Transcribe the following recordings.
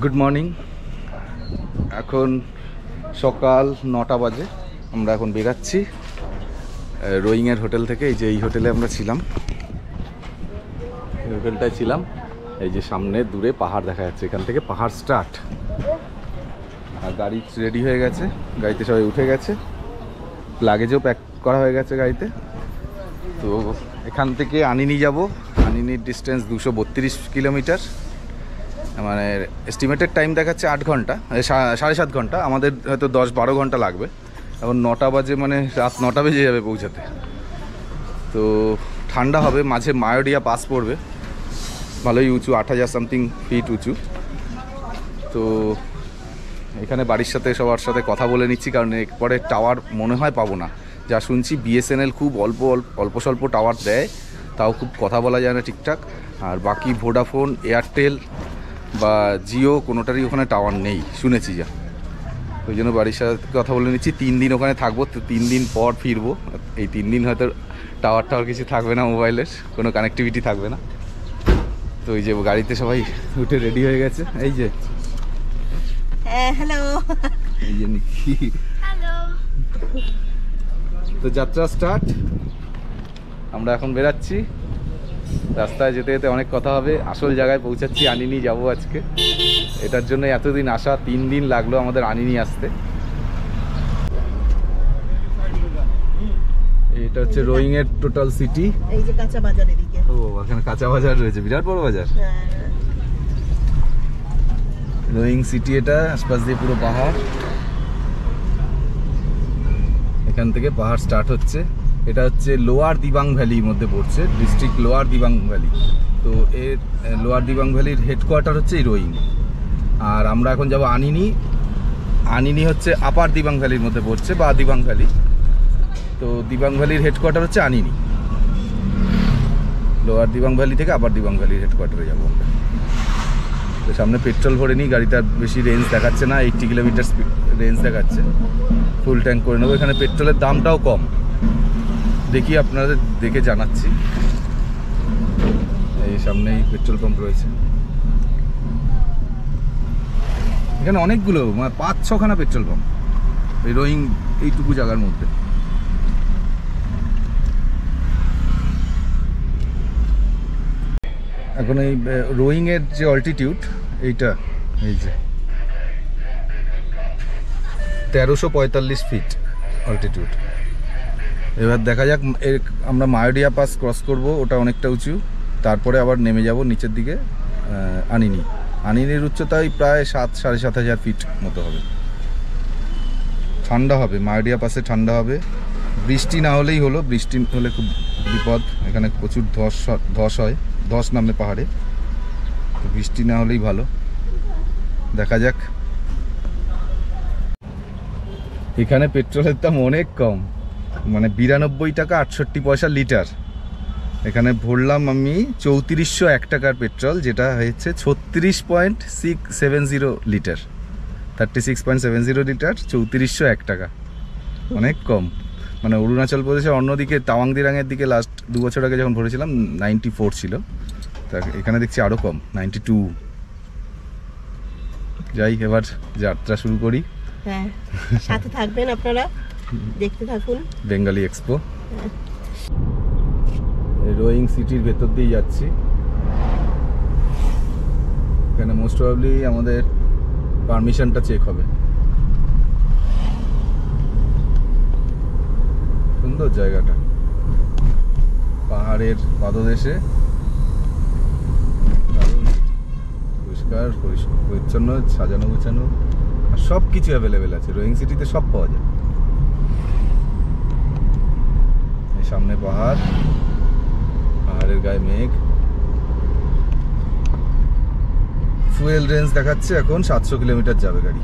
Good morning. এখন সকাল 9টা বাজে। আমরা এখন বেরাচ্ছি রোয়িংয়ের হোটেল থেকে। এই যে এই হোটেলে আমরা ছিলাম, এই হোটেলটায় ছিলাম। এই যে সামনে দূরে পাহাড় দেখা যাচ্ছে, এখান থেকে পাহাড় স্টার্ট। আর গাড়ি রেডি হয়ে গেছে, গাড়িতে সবাই উঠে গেছে, লাগেজও প্যাক করা হয়ে গেছে গাড়িতে। তো এখান থেকে আনিনি যাব। আনিনির ডিস্টেন্স 232 কিলোমিটার। মানে এস্টিমেটেড টাইম দেখাচ্ছে 8 ঘন্টা, 7.5 ঘন্টা। আমাদের হয়তো 10-12 ঘন্টা লাগবে। এখন 9টা বাজে, মানে রাত 9টা বেজে যাবে পৌঁছাতে। তো ঠান্ডা হবে, মাঝে মায়োডিয়া পাস পড়বে, ভালোই উঁচু, 8000 সামথিং ফিট উঁচু। তো এখানে বাড়ির সাথে সবার সাথে কথা বলে নিচ্ছি, কারণ এরপরে টাওয়ার মনে হয় পাবো না। যা শুনছি বিএসএনএল খুব অল্প স্বল্প টাওয়ার দেয়, তাও খুব কথা বলা যায় না ঠিকঠাক। আর বাকি ভোডাফোন, এয়ারটেল বা জিও কোনোটারই ওখানে টাওয়ার নেই শুনেছি যা। ওই জন্য বাড়ির সাথে কথা বলে নিচ্ছি। 3 দিন ওখানে থাকবো, তো 3 দিন পর ফিরবো। এই 3 দিন হয়তো টাওয়ার কিছু থাকবে না, মোবাইলের কোনো কানেক্টিভিটি থাকবে না। তো এই যে গাড়িতে সবাই উঠে রেডি হয়ে গেছে। এই যে হ্যালো, এই যে নিকি। হ্যালো। তো যাত্রা স্টার্ট। আমরা এখন বেরাচ্ছি। রাস্তায় যেতে যেতে অনেক কথা হবে। আসল জায়গায় পৌঁছাচ্ছি, আনিনি যাব আজকে। এটার জন্য এতদিন আসা, 3 দিন লাগলো আমাদের আনিনি আসতে। এটা হচ্ছে রোয়িং এর টোটাল সিটি। এই যে কাঁচা বাজার এদিকে। ও, এখানে কাঁচা বাজার রয়েছে, বিরাট বড় বাজার। রোয়িং সিটি এটা, আশপাশ দিয়ে পুরো পাহাড়। এখান থেকে পাহাড় স্টার্ট হচ্ছে। এটা হচ্ছে লোয়ার দিবাং ভ্যালির মধ্যে পড়ছে, ডিস্ট্রিক্ট লোয়ার দিবাং ভ্যালি। তো এর লোয়ার দিবাং ভ্যালির হেডকোয়ার্টার হচ্ছে এই রোয়িং। আর আমরা এখন যাব আনিনি। আনিনি হচ্ছে আপার দিবাং ভ্যালির মধ্যে পড়ছে, বা দিবাং ভ্যালি। তো দিবাং ভ্যালির হেডকোয়ার্টার হচ্ছে আনিনি। লোয়ার দিবাং ভ্যালি থেকে আপার দিবাং ভ্যালির হেডকোয়ার্টারে যাবো আমরা। তো সামনে পেট্রোল ভরে নিই, গাড়িটার বেশি রেঞ্জ দেখাচ্ছে না, 80 কিলোমিটার রেঞ্জ দেখাচ্ছে। ফুল ট্যাঙ্ক করে নেবো। এখানে পেট্রোলের দামটাও কম, দেখি আপনাদের দেখে জানাচ্ছি। এই সামনেই পেট্রোল পাম্প রয়েছে। এখানে অনেকগুলো, মানে 5-6খানা পেট্রোল পাম্প এই রোয়িং এইটুকু জায়গার মধ্যে। এখন এই রোয়িংয়ের যে অল্টিটিউড, এইটা এই যে 1345 ফিট অল্টিটিউড। এবার দেখা যাক, আমরা মায়োডিয়া পাস ক্রস করব, ওটা অনেকটা উঁচু। তারপরে আবার নেমে যাব নিচের দিকে আনিনি। আনিনির উচ্চতায় প্রায় 7-7.5 ফিট মতো হবে। ঠান্ডা হবে, মায়োডিয়া পাসে ঠান্ডা হবে। বৃষ্টি না হলেই হলো, বৃষ্টি হলে খুব বিপদ। এখানে প্রচুর ধস হয়, ধস নামে পাহাড়ে। তো বৃষ্টি না হলেই ভালো। দেখা যাক। এখানে পেট্রোলের দাম অনেক কম, মানে 92 টাকা 68 পয়সা লিটার। এখানে ভরলাম আমি 3401 টাকার পেট্রোল, যেটা হয়েছে 36.70 লিটার। 36.70 লিটার, 3401 টাকা, অনেক কম। মানে অরুণাচল প্রদেশের অন্যদিকে তাওয়াং দিরাংয়ের দিকে লাস্ট 2 বছর আগে যখন ভরেছিলাম 94 ছিল। তা এখানে দেখছি আরও কম, 92। যাই, এবার যাত্রা শুরু করি। হ্যাঁ, সাথে থাকবেন আপনারা, দেখতে থাকুন বেঙ্গলি এক্সপো। রোয়িং সিটির ভেতর দিয়ে যাচ্ছি। এখানে মোস্ট প্রবাবলি আমাদের পারমিশনটা চেক হবে। সুন্দর জায়গাটা, পাহাড়ের পাদদেশে, পরিষ্কার পরিচ্ছন্ন, সাজানো গোছানো, আর সব কিছু অ্যাভেলেবেল আছে। রোয়িং সিটিতে সব পাওয়া যায়। এই সামনে পাহাড়, পাহাড়ের গায়ে মেঘ। ফুয়েল রেঞ্জ দেখাচ্ছে এখন 700 কিলোমিটার যাবে গাড়ি।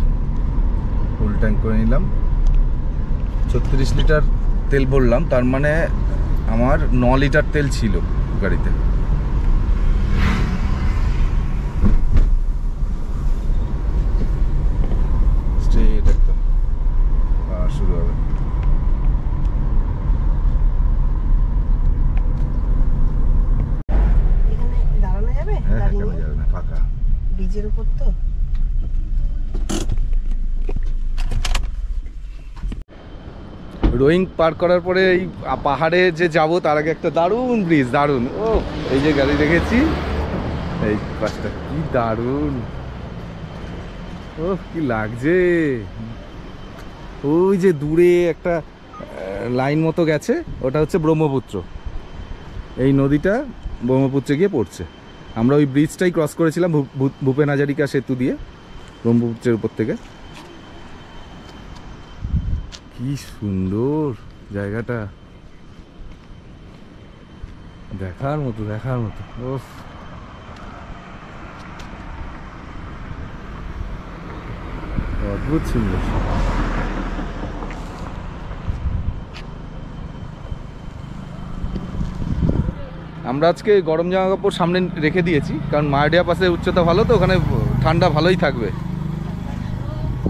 ফুল ট্যাঙ্ক করে নিলাম, 36 লিটার তেল ভরলাম। তার মানে আমার 9 লিটার তেল ছিল গাড়িতে। স্ট্রেট একদম শুরু হবে। এখানে দাঁড়ানো যাবে? হ্যাঁ, কেন যাবে না, ফাঁকা। ব্রিজের উপর তো। রোয়িং পার করার পরে এই পাহাড়ে যে যাব তার আগে একটা দারুণ ব্রিজ, দারুণ। ও এই যে গাড়ি রেখেছি, এই পাশটা কি দারুণ, ও কি লাগছে। ওই যে দূরে একটা লাইন মতো গেছে, ওটা হচ্ছে ব্রহ্মপুত্র। এই নদীটা ব্রহ্মপুত্রে গিয়ে পড়ছে। আমরা ওই ব্রিজটাই ক্রস করেছিলাম ভূপেন হাজারিকা সেতু দিয়ে, ব্রহ্মপুত্রের উপর থেকে। কি সুন্দর জায়গাটা, দেখার মতো, দেখার মতো। ওফ, অদ্ভুত সুন্দর। আমরা আজকে গরম জামা কাপড় সামনে রেখে দিয়েছি, কারণ মায়াডিয়া পাশে উচ্চতা ভালো, তো ওখানে ঠান্ডা ভালোই থাকবে,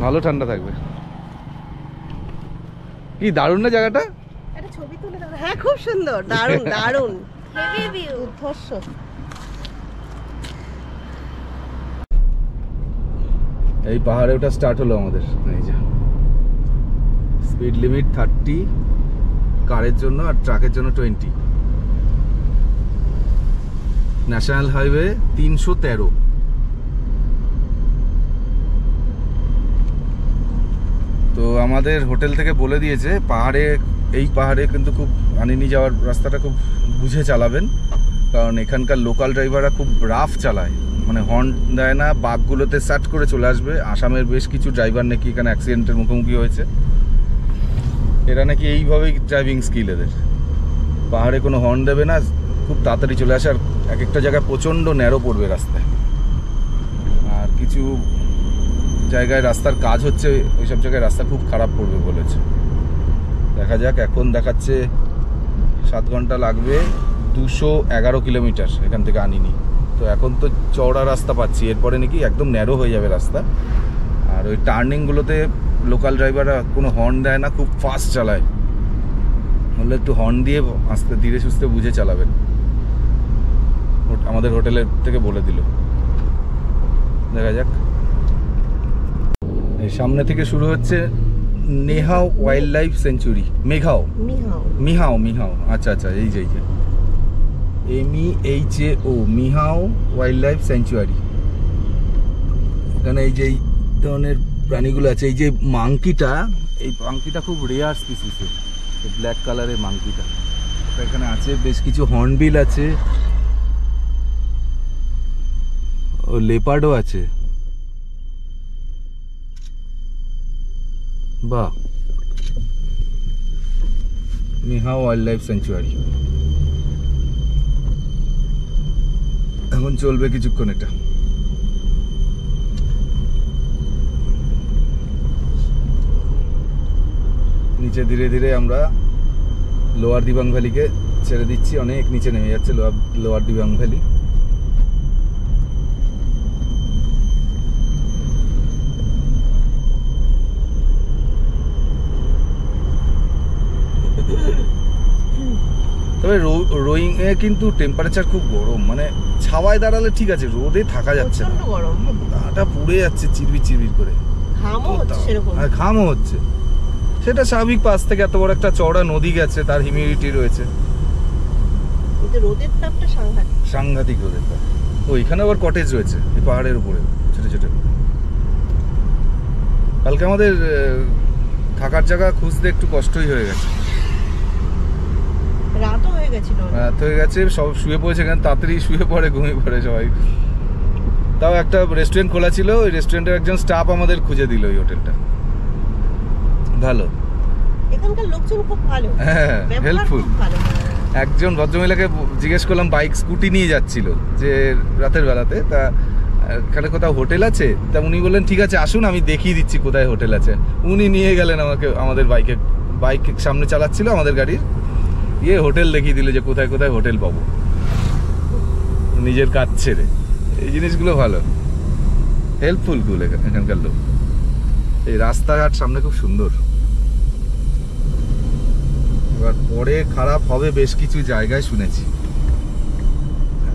ভালো ঠান্ডা থাকবে। কি দারুণ না জায়গাটা? একটা ছবি তুলে দাও। হ্যাঁ খুব সুন্দর, দারুণ দারুণ, হেভি ভিউ, উদ্ভর্ষ। এই পাহাড়ে ওটা স্টার্ট হলো আমাদের। এই যে স্পিড লিমিট 30 কারের জন্য, আর ট্রাকের জন্য 20। National highway 313। তো আমাদের হোটেল থেকে বলে দিয়েছে পাহাড়ে, এই পাহাড়ে কিন্তু খুব আনিনি যাওয়ার রাস্তাটা খুব বুঝে চালাবেন, কারণ এখানকার লোকাল ড্রাইভাররা খুব রাফ চালায়, মানে হর্ন দেয় না, বাঁকগুলোতে সাট করে চলে আসবে। আসামের বেশ কিছু ড্রাইভার নাকি এখানে অ্যাক্সিডেন্টের মুখোমুখি হয়েছে। এরা নাকি এইভাবেই ড্রাইভিং স্কিল এদের, পাহাড়ে কোনো হর্ন দেবে না, খুব তাড়াতাড়ি চলে আসে। আর এক একটা জায়গায় প্রচণ্ড ন্যারো পড়বে রাস্তায়, আর কিছু জায়গায় রাস্তার কাজ হচ্ছে, ওইসব জায়গায় রাস্তা খুব খারাপ পড়বে বলেছে। দেখা যাক, এখন দেখাচ্ছে 7 ঘন্টা লাগবে, 211 কিলোমিটার এখান থেকে আনিনি। তো এখন তো চওড়া রাস্তা পাচ্ছি, এরপরে নাকি একদম ন্যারো হয়ে যাবে রাস্তা। আর ওই টার্নিংগুলোতে লোকাল ড্রাইভাররা কোনো হর্ন দেয় না, খুব ফাস্ট চালায়। হলে একটু হর্ন দিয়ে আস্তে ধীরে সুস্থে বুঝে চালাবেন, আমাদের হোটেলের থেকে বলে দিল। দেখা যাক। এই সামনে থেকে শুরু হচ্ছে নেহাও ওয়াইল্ড লাইফ সেঞ্চুরি, মেঘাও, মিহাও, মিহাও। আচ্ছা আচ্ছা, এই যে MEHAO, মিহাও ওয়াইল্ড লাইফ স্যাঞ্চুয়ারি। এখানে এই যে এই ধরনের প্রাণীগুলো আছে। এই যে মাংকিটা, এই মাংকিটা খুব রেয়ার স্পিসিসের, ব্ল্যাক কালারের মাংকিটা এখানে আছে। বেশ কিছু হর্নবিল আছে, ও লেপার্ডও আছে। বাহ, মিহাও ওয়াইল্ড লাইফ স্যাঞ্চুয়ারি। এখন চলবে কিছুক্ষণ এটা। নিচে ধীরে ধীরে আমরা লোয়ার দিবাং ভ্যালিকে ছেড়ে দিচ্ছি, অনেক নিচে নেমে যাচ্ছে লোয়ার দিবাং ভ্যালি। তবে রোয়িং এ কিন্তু টেম্পারেচার খুব গরম, মানে ছাওয়ায় দাঁড়ালে ঠিক আছে, রোদে থাকা যাচ্ছে না, গাটা পুড়ে যাচ্ছে চিরবির চিরবির করে, ঘামও হচ্ছে। সেটা স্বাভাবিক, পাশ থেকে এত বড় একটা চওড়া নদী গেছে, তার হিউমিডিটি রয়েছে, রোদের তাপটা সাংঘাতিক রোদের তাপ। ওইখানে আবার কটেজ রয়েছে এই পাহাড়ের উপরে ছোট ছোট। কালকে আমাদের থাকার জায়গা খুঁজতে একটু কষ্টই হয়ে গেছে, রাত হয়ে গেছে, সব শুয়ে পড়েছে, এখানে তাড়াতাড়ি শুয়ে পড়ে, ঘুমিয়ে পড়ে সবাই। তাও একটা রেস্টুরেন্ট খোলা ছিল, ওই রেস্টুরেন্টের একজন স্টাফ আমাদের খুঁজে দিল এই হোটেলটা, ভালো। এখানকার লোকজন খুব ভালো, হ্যাঁ হেল্পফুল। একজন ভদ্রমহিলাকে জিজ্ঞেস করলাম, বাইক স্কুটি নিয়ে যাচ্ছিল যে রাতের বেলাতে, তা এখানে কোথাও হোটেল আছে? তা উনি বললেন ঠিক আছে আসুন, আমি দেখিয়ে দিচ্ছি কোথায় হোটেল আছে। উনি নিয়ে গেলেন আমাকে, আমাদের বাইক সামনে চালাচ্ছিল আমাদের গাড়ির, হোটেল দেখিয়ে দিল যে কোথায় কোথায় হোটেল পাবো, নিজের কাজ ছেড়ে। এই জিনিসগুলো ভালো, হেল্পফুল গুলো এখানকার লোক। এই রাস্তাঘাট সামনে খুব সুন্দর। এবার পরে খারাপ হবে বেশ কিছু জায়গায় শুনেছি,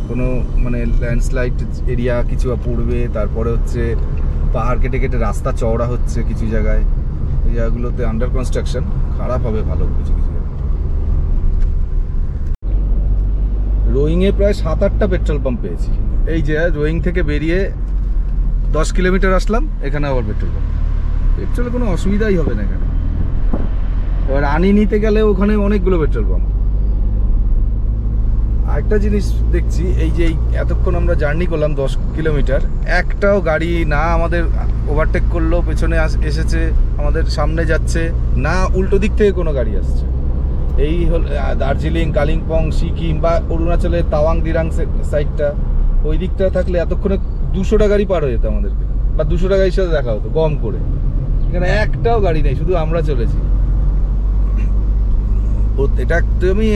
কোনো মানে ল্যান্ডস্লাইড এরিয়া কিছু পড়বে, তারপরে হচ্ছে পাহাড় কেটে কেটে রাস্তা চওড়া হচ্ছে কিছু জায়গায়, এই জায়গাগুলোতে আন্ডার কনস্ট্রাকশন, খারাপ হবে ভালো কিছু কিছু জায়গা। রোয়িংয়ে প্রায় 7-8টা পেট্রোল পাম্প পেয়েছি। এই যে রোয়িং থেকে বেরিয়ে 10 কিলোমিটার আসলাম, এখানে আবার পেট্রোল পাম্প। পেট্রোলে কোনো অসুবিধাই হবে না এখানে। এবার আনি নিতে গেলে ওখানে অনেকগুলো পেট্রোল পাম্প। আরেকটা জিনিস দেখছি, এই যে এতক্ষণ আমরা জার্নি করলাম 10 কিলোমিটার, একটাও গাড়ি না আমাদের ওভারটেক করলো, পেছনে এসেছে, আমাদের সামনে যাচ্ছে না, উল্টো দিক থেকে কোনো গাড়ি আসছে। এই হল দার্জিলিং, কালিম্পং, সিকিম বা অরুণাচলের তাওয়াং দিরাং সাইডটা, ওই দিকটা থাকলে এতক্ষণে 200টা গাড়ি পার হয়ে যেত আমাদেরকে, বা 200টা গাড়ির সাথে দেখা হতো কম করে। এখানে একটাও গাড়ি নেই, শুধু আমরা চলেছি। এটা একদমই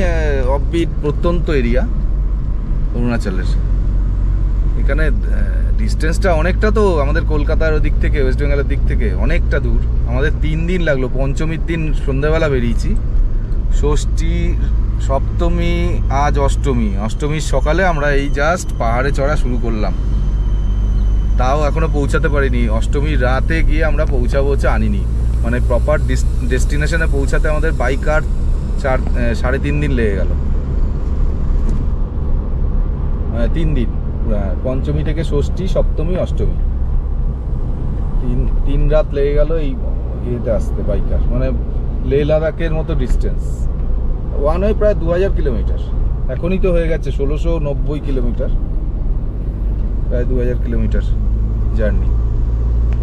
অফবিট প্রত্যন্ত এরিয়া অরুণাচলের। এখানে ডিস্টেন্সটা অনেকটা, তো আমাদের কলকাতার ওদিক থেকে, ওয়েস্ট বেঙ্গলের দিক থেকে অনেকটা দূর। আমাদের 3 দিন লাগলো। পঞ্চমীর দিন সন্ধ্যাবেলা বেরিয়েছি, ষষ্ঠী, সপ্তমী, আজ অষ্টমী। অষ্টমীর সকালে আমরা এই জাস্ট পাহাড়ে চড়া শুরু করলাম, তাও এখনো পৌঁছাতে পারিনি। অষ্টমীর রাতে গিয়ে আমরা পৌঁছাবো হচ্ছে আনিনি, মানে প্রপার ডেস্টিনেশনে পৌঁছাতে আমাদের বাইক আর 3.5 দিন লেগে গেল। 3 দিন, পঞ্চমী থেকে ষষ্ঠী, সপ্তমী, অষ্টমী, 3 রাত লেগে গেল এই ইয়েতে আসতে বাইকার। মানে লেহ লাদাখের মতো ডিস্টেন্স, ওয়ান ওয়ে প্রায় 2000 কিলোমিটার। এখনই তো হয়ে গেছে 1690 কিলোমিটার, প্রায় 2000 কিলোমিটার জার্নি।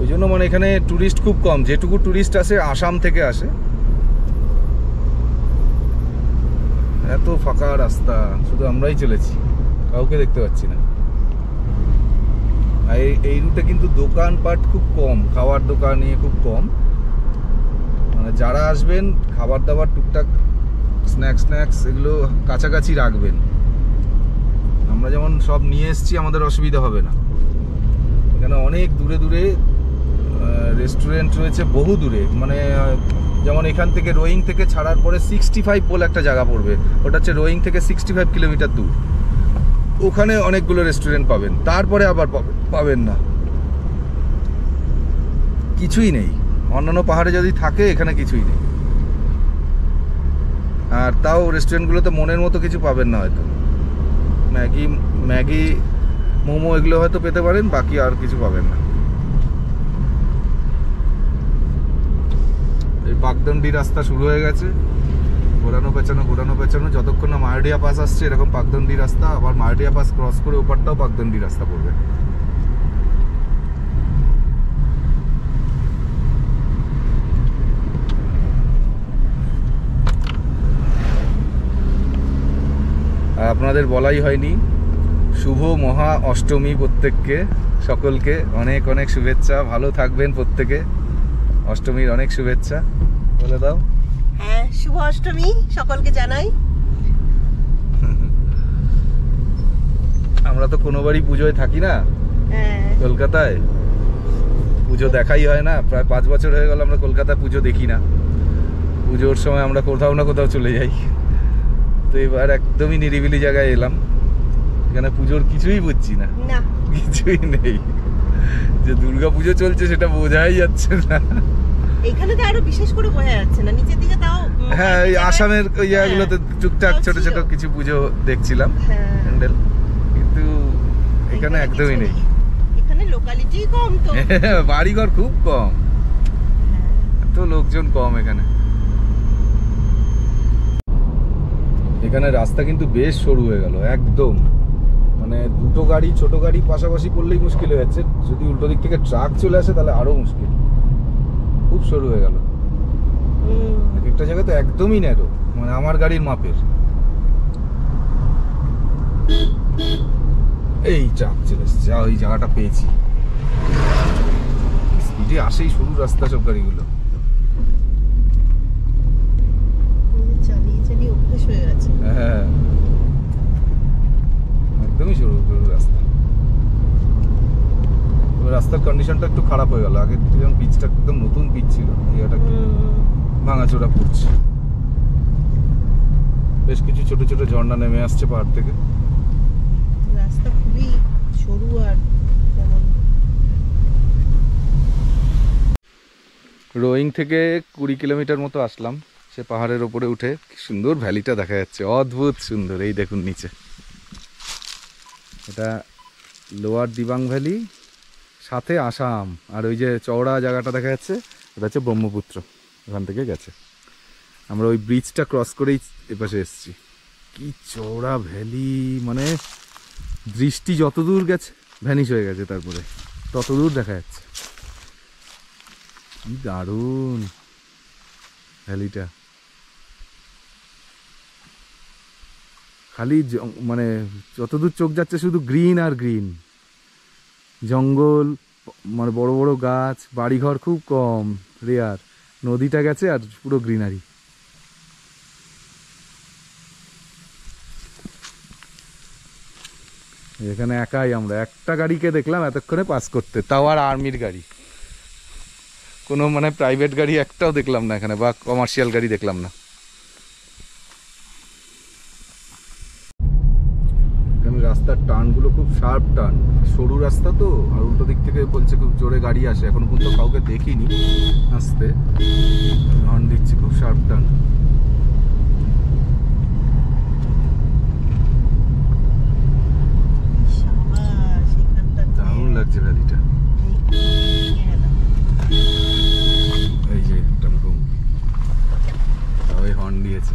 ওই জন্য মানে এখানে ট্যুরিস্ট খুব কম, যেটুকু ট্যুরিস্ট আসে আসাম থেকে আসে। এত ফাঁকা রাস্তা, শুধু আমরাই চলেছি, কাউকে দেখতে পাচ্ছি না। আর এই রুটে কিন্তু দোকানপাট খুব কম, খাবার দোকান নিয়ে খুব কম। মানে যারা আসবেন খাবার দাবার টুকটাক স্ন্যাক্স এগুলো কাছাকাছি রাখবেন। আমরা যেমন সব নিয়ে এসেছি, আমাদের অসুবিধা হবে না। এখানে অনেক দূরে দূরে রেস্টুরেন্ট রয়েছে, বহু দূরে। মানে যেমন এখান থেকে রোয়িং থেকে ছাড়ার পরে 65 বলে একটা জায়গা পড়বে, ওটা হচ্ছে রোয়িং থেকে 65 কিলোমিটার দূর। ওখানে অনেকগুলো রেস্টুরেন্ট পাবেন, তারপরে আবার পাবেন না, কিছুই নেই। অন্যান্য পাহাড়ে যদি থাকে, এখানে কিছুই নেই। আর তাও রেস্টুরেন্টগুলোতে মনের মতো কিছু পাবেন না হয়তো। ম্যাগি, মোমো এগুলো হয়তো পেতে পারেন, বাকি আর কিছু পাবেন না। এই পাকদণ্ডি রাস্তা শুরু হয়ে গেছে, ঘোরানো পেছানো, যতক্ষণ না মারডিয়া পাস আসছে এরকম পাকদণ্ডি রাস্তা। আবার মারডিয়া পাস ক্রস করে ওপারটাও পাকদণ্ডি রাস্তা পড়বে। আর আপনাদের বলাই হয়নি, শুভ মহা অষ্টমী প্রত্যেককে, সকলকে অনেক অনেক শুভেচ্ছা। ভালো থাকবেন প্রত্যেকে, অষ্টমীর অনেক শুভেচ্ছা বলে দাও। হ্যাঁ, শুভ অষ্টমী সকলকে জানাই। আমরা তো কোনোবারই পুজোয় থাকি না কলকাতায়, পুজো দেখাই হয় না। প্রায় 5 বছর হয়ে গেল আমরা কলকাতায় পুজো দেখি না। পুজোর সময় আমরা কোথাও না কোথাও চলে যাই। তো এবার একদমই নিরিবিলি জায়গায় এলাম, এখানে পুজোর কিছুই বুঝছি না, কিছুই নেই। যে দুর্গা পুজো চলছে সেটা বোঝাই যাচ্ছে না। এখানে তো আরো বিশেষ করে বোঝা যাচ্ছে না, নিচের দিকে তাও। হ্যাঁ, ওই আসামের ওই জায়গাগুলোতে টুকটাক ছোট ছোট কিছু পুজো দেখছিলাম, প্যান্ডেল, কিন্তু এখানে একদমই নেই। এখানে লোকালিটি কম, তো বাড়িঘর খুব কম, তো লোকজন কম এখানে। এখানে রাস্তা কিন্তু বেশ সরু হয়ে গেল একদম। মানে দুটো গাড়ি, ছোট গাড়ি পাশাপাশি করলেই মুশকিল হয়ে যাচ্ছে, যদি উল্টো দিক থেকে ট্রাক চলে আসে তাহলে আরো মুশকিল। খুব সরু হয়ে গেল, একটা জায়গা তো একদমই ন্যারো, মানে আমার গাড়ির মাপের। এই ট্রাক চলে এসছে, ওই জায়গাটা পেয়েছি। স্পিডে আসেই সরু রাস্তা সব গাড়িগুলো। হ্যাঁ, একদমই সরু রাস্তা। রাস্তার কন্ডিশনটা একটু খারাপ হয়ে গেল। আগে যেমন পিচটা একদম নতুন পিচ ছিল, এটা ভাঙাচোরা পড়ছে। বেশ কিছু ছোট ছোট ঝর্ণা নেমে আসছে পাহাড় থেকে। রাস্তা খুবই সরু আর রোয়িং থেকে 20 কিলোমিটার মতো আসলাম, সে পাহাড়ের ওপরে উঠে কি সুন্দর ভ্যালিটা দেখা যাচ্ছে, অদ্ভুত সুন্দর। এই দেখুন নিচে, এটা লোয়ার দিবাং ভ্যালি, সাথে আসাম। আর ওই যে চওড়া জায়গাটা দেখা যাচ্ছে, এটা হচ্ছে ব্রহ্মপুত্র, ওখান থেকে গেছে। আমরা ওই ব্রিজটা ক্রস করেই এপাশে এসেছি। কি চওড়া ভ্যালি, মানে দৃষ্টি যতদূর গেছে ভ্যানিশ হয়ে গেছে, তারপরে ততদূর দেখা যাচ্ছে। কি দারুণ ভ্যালিটা, খালি মানে যতদূর চোখ যাচ্ছে শুধু গ্রিন আর গ্রিন, জঙ্গল, মানে বড় বড় গাছ, বাড়িঘর খুব কম, রেয়ার। নদীটা গেছে আর পুরো গ্রিনারি। এখানে একাই আমরা, একটা গাড়িকে দেখলাম এতক্ষণে পাস করতে, তাও আর আর্মির গাড়ি, কোনো মানে প্রাইভেট গাড়ি একটাও দেখলাম না এখানে, বা কমার্শিয়াল গাড়ি দেখলাম না। এখানে রাস্তার টার্নগুলো খুব শার্প টার্ন, সরু রাস্তা তো, আর উল্টো দিক থেকে বলছে খুব জোরে গাড়ি আসে। এখনো পর্যন্ত কাউকে দেখিনি আসতে, হর্ন দিচ্ছি, খুব শার্প টার্ন। দারুণ লাগছে ভ্যালিটা। এই যে একটা মুখোমুখি, সবাই হর্ন দিয়েছে।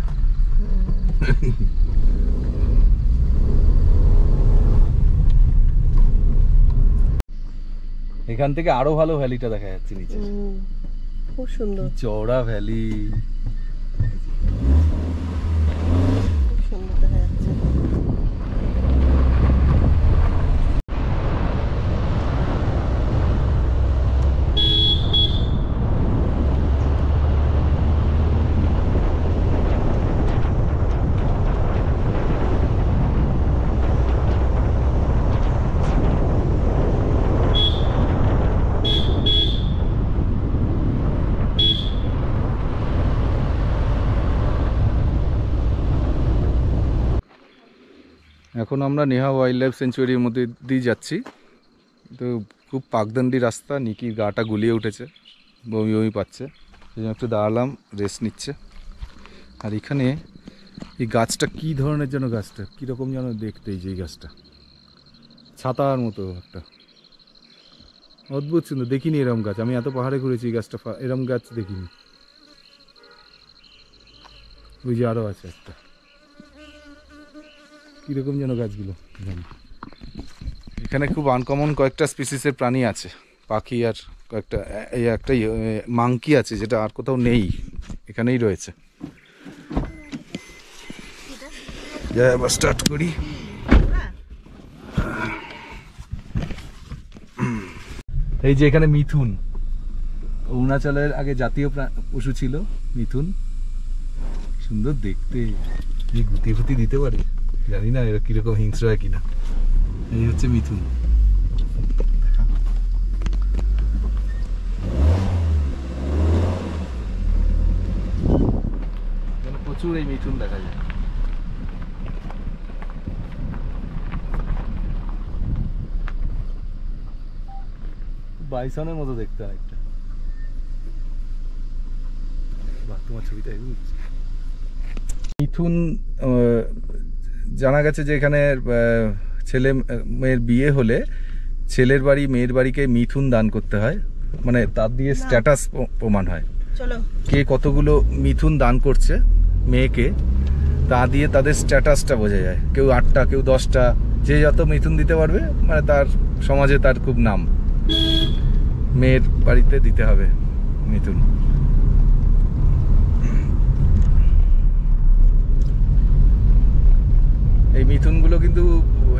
এখান থেকে আরো ভালো ভ্যালিটা দেখা যাচ্ছে নিচে, খুব সুন্দর চওড়া ভ্যালি, খুব সুন্দর দেখা যাচ্ছে। এখন আমরা নেহা ওয়াইল্ড লাইফ সেঞ্চুরির মধ্যে দিয়ে যাচ্ছি। তো খুব পাকদান্ডি রাস্তা, নিকির গাটা গুলিয়ে উঠেছে, বমি বমি পাচ্ছে, সেই জন্য একটু দাঁড়ালাম, রেস্ট নিচ্ছে। আর এখানে এই গাছটা কি ধরনের যেন, গাছটা কীরকম যেন দেখতে, এই যে এই গাছটা ছাতার মতো একটা, অদ্ভুত সুন্দর, দেখিনি এরম গাছ। আমি এত পাহাড়ে ঘুরেছি, এই গাছটা এরম গাছ দেখিনি। ওই যে আরও আছে একটা, কীরকম যেন গাছগুলো। এখানে খুব আনকমন কয়েকটা স্পিসিসের প্রাণী আছে, পাখি, আর কয়েকটা এই একটা মাংকি আছে, যেটা আর কোথাও নেই, এখানেই রয়েছে। যাই আবার স্টার্ট করি। এই যে এখানে মিথুন, অরুণাচলের আগে জাতীয় পশু ছিল মিথুন, সুন্দর দেখতে। এই গুতি ফুতি দিতে পারে, জানি না এরা কিরকম হিংস্র হয় কিনা। এই হচ্ছে মিথুন। প্রচুর এই মিথুন দেখা যায়। বাইসনের মতো দেখতে অনেকটা। তোমার ছবিটা মিথুন, জানা গেছে যে এখানে ছেলে মেয়ের বিয়ে হলে ছেলের বাড়ি মেয়ের বাড়িকে মিথুন দান করতে হয়, মানে তার দিয়ে স্ট্যাটাস প্রমাণ হয়। কে কতগুলো মিথুন দান করছে মেয়েকে, তা দিয়ে তাদের স্ট্যাটাসটা বোঝা যায়। কেউ 8টা, কেউ 10টা, যে যত মিথুন দিতে পারবে মানে তার সমাজে তার খুব নাম। মেয়ের বাড়িতে দিতে হবে মিথুন। এই মিথুনগুলো কিন্তু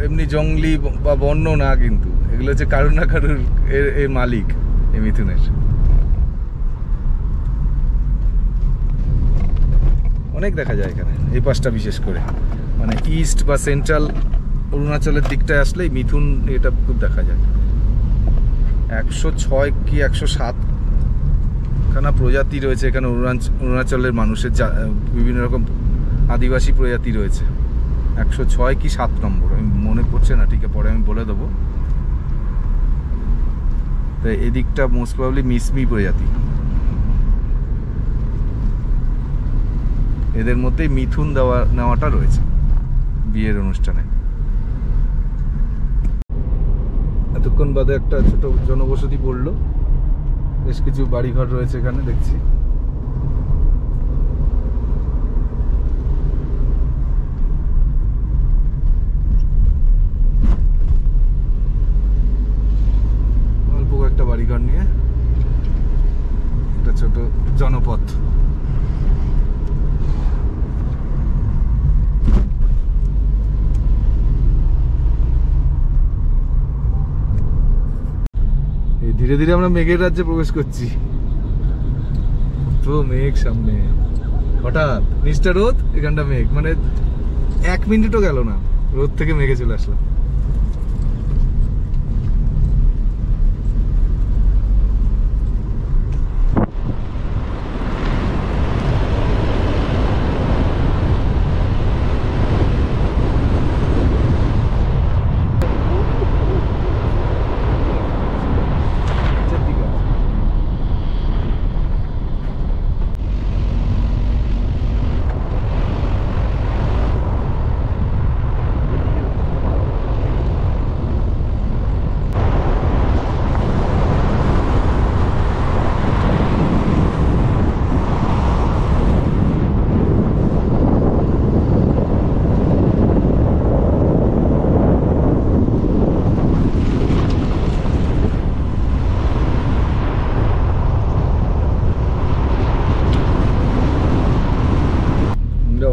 এমনি জঙ্গলি বা বন্য না, কিন্তু এগুলো হচ্ছে কারুর না কারুর এর মালিক এই মিথুনের। অনেক দেখা যায় এখানে, এই পাশটা বিশেষ করে, মানে ইস্ট বা সেন্ট্রাল অরুণাচলের দিকটায় আসলে মিথুন এটা খুব দেখা যায়। 106 কি 107 খানা প্রজাতি রয়েছে এখানে অরুণাচলের মানুষের, বিভিন্ন রকম আদিবাসী প্রজাতি রয়েছে। 106 কি 7 নম্বর আমি মনে পড়ছে না, ঠিক আছে পরে আমি বলে দেবো। তো এদিকটা মোস্ট প্রবাবলি মিসমি প্রজাতি, এদের মধ্যেই মিথুন নেওয়াটা রয়েছে বিয়ের অনুষ্ঠানে। এতক্ষণ বাদে একটা ছোট জনবসতি পড়লো, বেশ কিছু বাড়িঘর রয়েছে এখানে দেখছি। অল্প কয়েকটা বাড়িঘর নিয়ে একটা ছোট জনপথ। ধীরে ধীরে আমরা মেঘের রাজ্যে প্রবেশ করছি। তো মেঘ সামনে, হঠাৎ নিচটা রোদ, এখানটা মেঘ, মানে 1 মিনিটও গেল না রোদ থেকে মেঘে চলে আসলাম।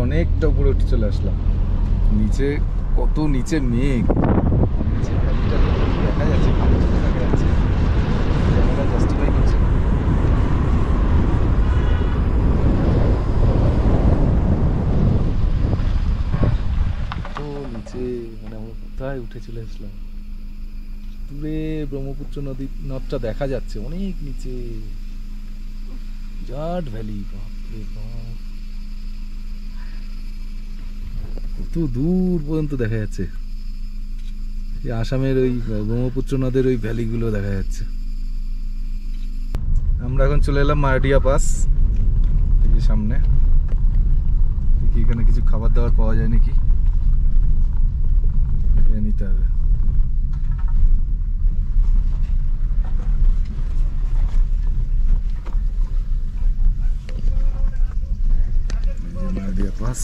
অনেকটা উপরে উঠে চলে আসলাম। নিচে কত নিচে মেঘ, দেখা যাচ্ছে, ক্যামেরা জাস্টিফাই করছে। তো নিচে মানে আমরা কোথায় উঠে চলে আসলাম, দূরে ব্রহ্মপুত্র নদটা দেখা যাচ্ছে অনেক নিচে, জাট ভ্যালি, বাপরে বাপ কত দূর পর্যন্ত দেখা যাচ্ছে। আসামের ওই ব্রহ্মপুত্র নদের ওই ভ্যালিগুলো দেখা যাচ্ছে। আমরা এখন চলে এলাম মায়োডিয়া পাস, এই যে সামনে। দেখি এখানে কিছু খাবার দাবার পাওয়া যায় নাকি, নিতে হবে। মায়োডিয়া পাস,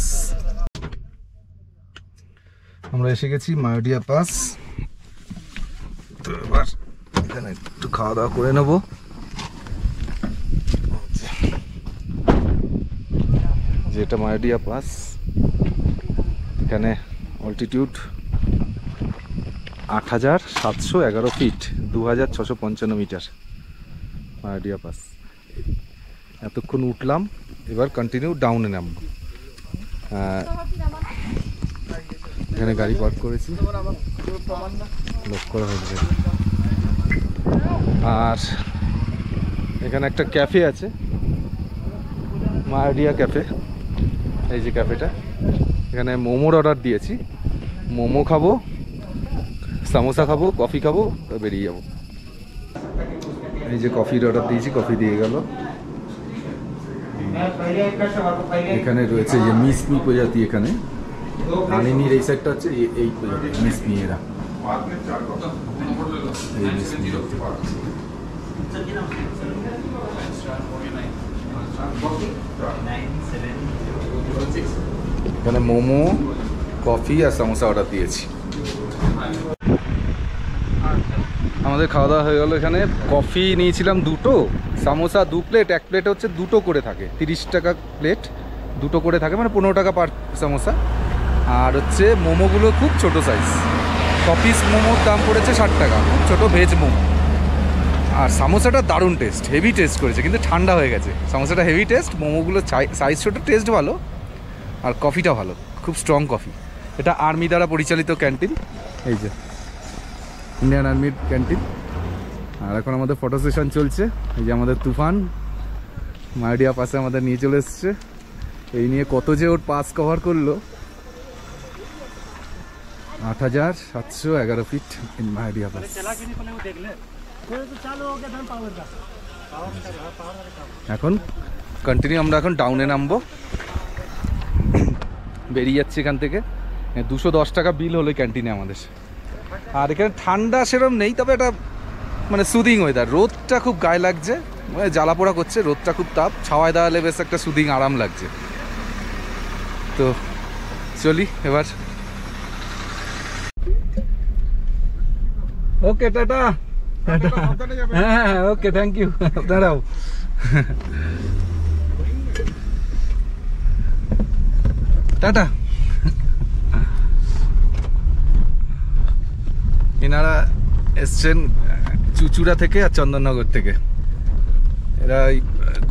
আমরা এসে গেছি মায়োডিয়া পাস। তো এবার এখানে একটু খাওয়া দাওয়া করে নেব। যেটা মায়োডিয়া পাস, এখানে অল্টিটিউড 8711 ফিট, 2655 মিটার মায়োডিয়া পাস। এতক্ষণ উঠলাম, এবার কন্টিনিউ ডাউনে নামবো। এখানে গাড়ি পার্ক করেছি, লক করা হয়েছে। আর এখানে একটা ক্যাফে আছে, মায়োডিয়া ক্যাফে। এই যে ক্যাফেটা, এখানে মোমোর অর্ডার দিয়েছি। মোমো খাবো, সামোসা খাবো, কফি খাবো, তো বেরিয়ে যাবো। এই যে কফির অর্ডার দিয়েছি, কফি দিয়ে গেল। এখানে রয়েছে যে মিসমি প্রজাতি, এখানে আনিনির এই সাইডটা হচ্ছে এই প্রজাতি মিসমি, এরা এই মিসমি। এখানে মোমো, কফি আর সামোসা অর্ডার দিয়েছি। আমাদের খাওয়া দাওয়া হয়ে গেল। এখানে কফি নিয়েছিলাম 2টো, সামোসা 2 প্লেট, 1 প্লেট হচ্ছে 2টো করে থাকে, 30 টাকা প্লেট, 2টো করে থাকে, মানে 15 টাকা পার সামোসা। আর হচ্ছে মোমোগুলো খুব ছোট সাইজ, কপিস মোমোর দাম পড়েছে 60 টাকা, খুব ছোটো ভেজ মোমো। আর সামোসাটা দারুণ টেস্ট, হেভি টেস্ট করেছে, কিন্তু ঠান্ডা হয়ে গেছে। সামোসাটা হেভি টেস্ট, মোমোগুলো সাইজ ছোটো, টেস্ট ভালো, আর কফিটা ভালো, খুব স্ট্রং কফি। এটা আর্মি দ্বারা পরিচালিত ক্যান্টিন, এই যে ইন্ডিয়ান আর্মির ক্যান্টিন। আর এখন আমাদের ফটো সেশন চলছে। এই যে আমাদের তুফান মায়োডিয়া পাসে আমাদের নিয়ে চলে এসছে। এই নিয়ে কত যে ওর পাস কভার করলো, 8711 ফিট ইন মায়োডিয়া পাস। এখন কন্টিনিউ, আমরা এখন ডাউনে নামবো। বেরিয়ে যাচ্ছি এখান থেকে। 210 টাকা বিল হলো ক্যান্টিনে আমাদের। আর এখানে ঠান্ডা সেরকম নেই, তবে এটা মানে সুদিং ওয়েদার। রোদটা খুব গায়ে লাগছে, মানে জ্বালা পোড়া করছে, রোদটা খুব তাপ, ছাওয়ায় দাঁড়ালে বেশ একটা সুদিং আরাম লাগছে। তো চলি এবার। ওকে টাটা। হ্যাঁ হ্যাঁ ওকে, থ্যাংক ইউ। দাঁড়াও, টাটা। এনারা এসছেন চুচুড়া থেকে আর চন্দননগর থেকে। এরা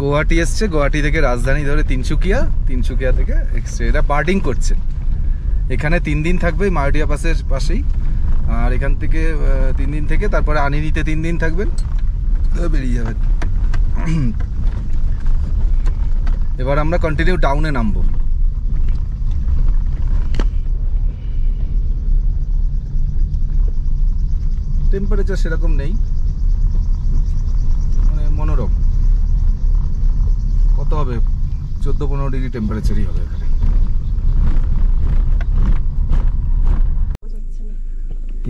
গুয়াহাটি এসছে, গুয়াহাটি থেকে রাজধানী ধরে তিনসুকিয়া থেকে এসছে। এরা বার্ডিং করছে। এখানে 3 দিন থাকবে মারডিয়া পাসের পাশেই। আর এখান থেকে 3 দিন থেকে তারপরে আনিনিতে 3 দিন থাকবেন, বেরিয়ে যাবেন। এবার আমরা কন্টিনিউ ডাউনে নামবো। টেম্পারেচার সেরকম নেই, মানে মনোরম। কত হবে, 14-15 ডিগ্রি টেম্পারেচারই হবে এখানে।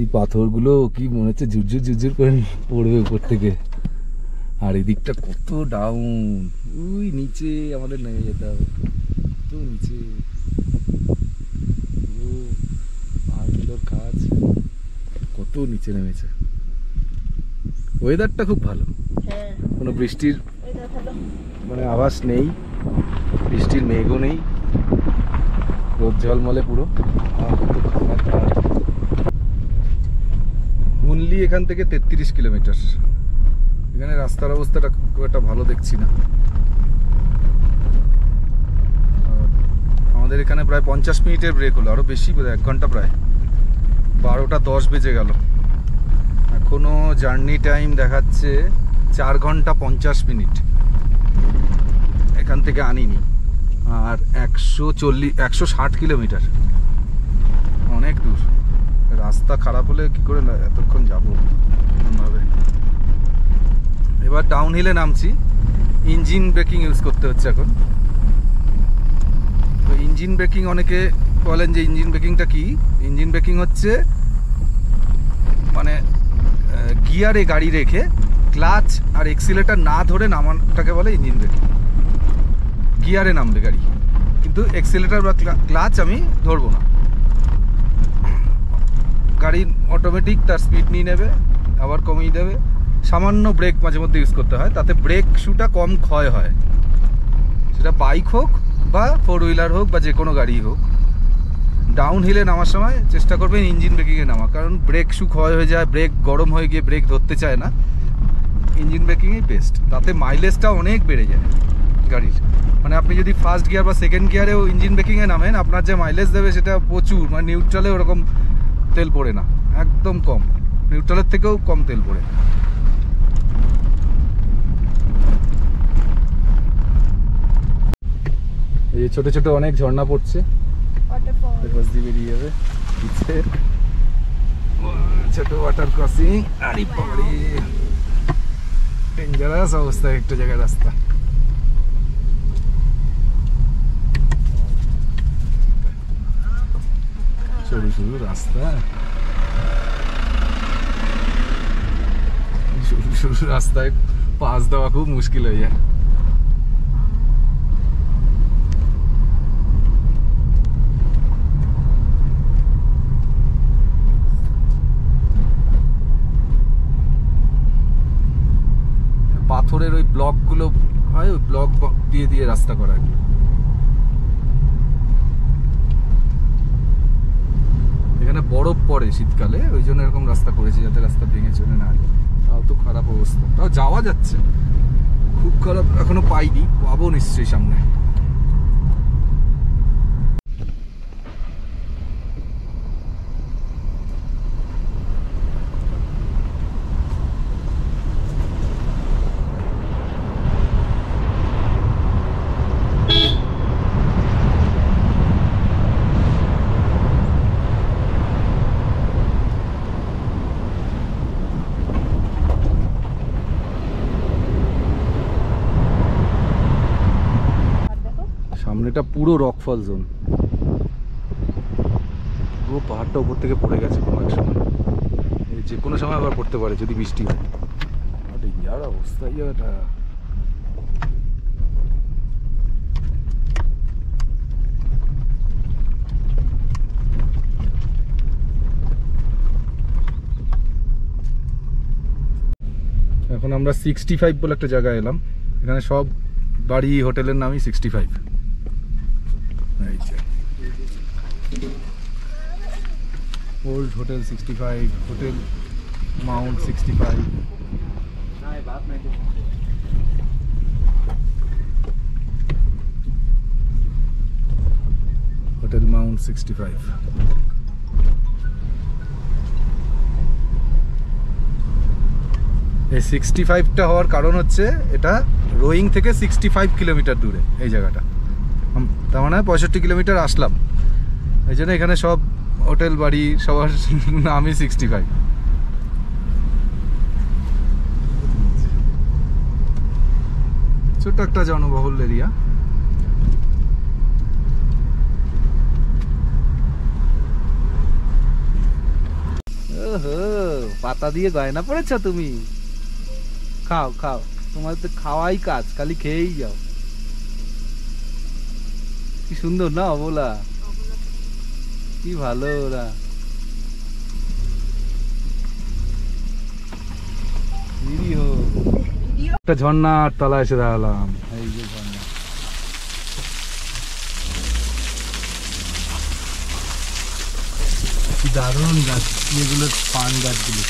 এই পাথরগুলো কি মনে হচ্ছে ঝুরঝুর করে পড়বে উপর থেকে। আর এই দিকটা কত ডাউন, ওই নিচে আমাদের নেমে যেতে হবে, কত নিচে। পাহাড়গুলোর কাজ কত নিচে নেমেছে। ওয়েদারটা খুব ভালো, কোনো বৃষ্টির মানে আভাস নেই, বৃষ্টির মেঘও নেই, রোদ ঝলমলে পুরো। মুনলি এখান থেকে 33 কিলোমিটার। এখানে রাস্তার অবস্থাটা খুব একটা ভালো দেখছি না। আমাদের এখানে প্রায় 50 মিনিটের ব্রেক হলো, আরো বেশি, 1 ঘন্টা, প্রায় 12টা 10 বেজে গেল। এখনো জার্নি টাইম দেখাচ্ছে 4 ঘন্টা 50 মিনিট এখান থেকে আনিনি। আর 160 কিলোমিটার, অনেক দূর। রাস্তা খারাপ হলে কি করে এতক্ষণ যাবো ভাবে। এবার ডাউন হিলে নামছি, ইঞ্জিন ব্রেকিং ইউজ করতে হচ্ছে এখন। তো ইঞ্জিন ব্রেকিং, অনেকে বলেন যে ইঞ্জিন ব্রেকিংটা কি। ইঞ্জিন ব্রেকিং হচ্ছে মানে গিয়ারে গাড়ি রেখে ক্লাচ আর এক্সিলেটার না ধরে নামাটাকে বলে ইঞ্জিন ব্রেকিং। গিয়ারে নামবে গাড়ি, কিন্তু এক্সিলেটার বা ক্লাচ আমি ধরবো না। গাড়ি অটোমেটিক তার স্পিড নিয়ে নেবে, আবার কমিয়ে দেবে। সামান্য ব্রেক মাঝে মধ্যে ইউজ করতে হয়, তাতে ব্রেক শুটা কম ক্ষয় হয়। সেটা বাইক হোক বা 4 হুইলার হোক বা যে কোনো গাড়ি হোক। ডাউন হিলে নামার সময় চেষ্টা করবেন ইঞ্জিন ব্রেকিংয়ে নামা, কারণ ব্রেক শু ক্ষয় হয়ে যায়, ব্রেক গরম হয়ে গিয়ে ব্রেক ধরতে চায় না। ইঞ্জিন ব্রেকিংই বেস্ট, তাতে মাইলেজটা অনেক বেড়ে যায় গাড়ির। মানে আপনি যদি ফার্স্ট গিয়ার বা সেকেন্ড গিয়ারেও ইঞ্জিন ব্রেকিংয়ে নামেন, আপনার যে মাইলেজ দেবে সেটা প্রচুর। মানে নিউট্রালে ওরকম তেল পড়ে না, একদম কম, নিউট্রালের থেকেও কম তেল পড়ে। এই ছোট ছোট অনেক ঝর্ণা পড়ছে, বেরিয়ে যাবে ছোট ওয়াটার ক্রসিং। আরে বাবারে, ডেঞ্জারাস অবস্থা একটা জায়গায় রাস্তা। সরু সরু রাস্তা, সরু সরু রাস্তায় পাস দেওয়া খুব মুশকিল হয়ে যায়। পাথরের ওই ব্লকগুলো হয়, ওই ব্লক দিয়ে দিয়ে রাস্তা করা। এখানে বরফ পড়ে শীতকালে, ওই জন্য এরকম রাস্তা করেছে যাতে রাস্তা ভেঙে চলে না যায়। তাও তো খারাপ অবস্থা, তাও যাওয়া যাচ্ছে, খুব খারাপ এখনো পাইনি, পাবো নিশ্চয়ই সামনে। সামনেটা পুরো রকফল জোন, পুরো পাহাড়টা উপর থেকে পড়ে গেছে কোনো এক সময়, এই যে কোনো সময় আবার পড়তে পারে যদি বৃষ্টি হয়। ইয়ার অবস্থা এটা। এখন আমরা 65 বলে একটা জায়গায় এলাম, এখানে সব বাড়ি হোটেলের নামই 65। এই যে old hotel 65, hotel Mount 65। Hotel Mount 65। এই 65টা হওয়ার কারণ হচ্ছে এটা রোয়িং থেকে 65 কিলোমিটার দূরে এই জায়গাটা, তার মানে 65 কিলোমিটার আসলাম, এই জন্য এখানে সব হোটেল বাড়ি সবার নামই 65। ছোট্ট একটা জনবহুল এরিয়া। পাতা দিয়ে গয়না পড়েছ তুমি, খাও খাও, তোমার তো খাওয়াই কাজ, খালি খেয়েই যাও। কি সুন্দর না অবলা, কি ভালো ওরা। একটা ঝর্ণার তলা এসে দাঁড়ালাম, এই যে ঝর্ণা। দারুণ গাছ এগুলো, পান গাছগুলো,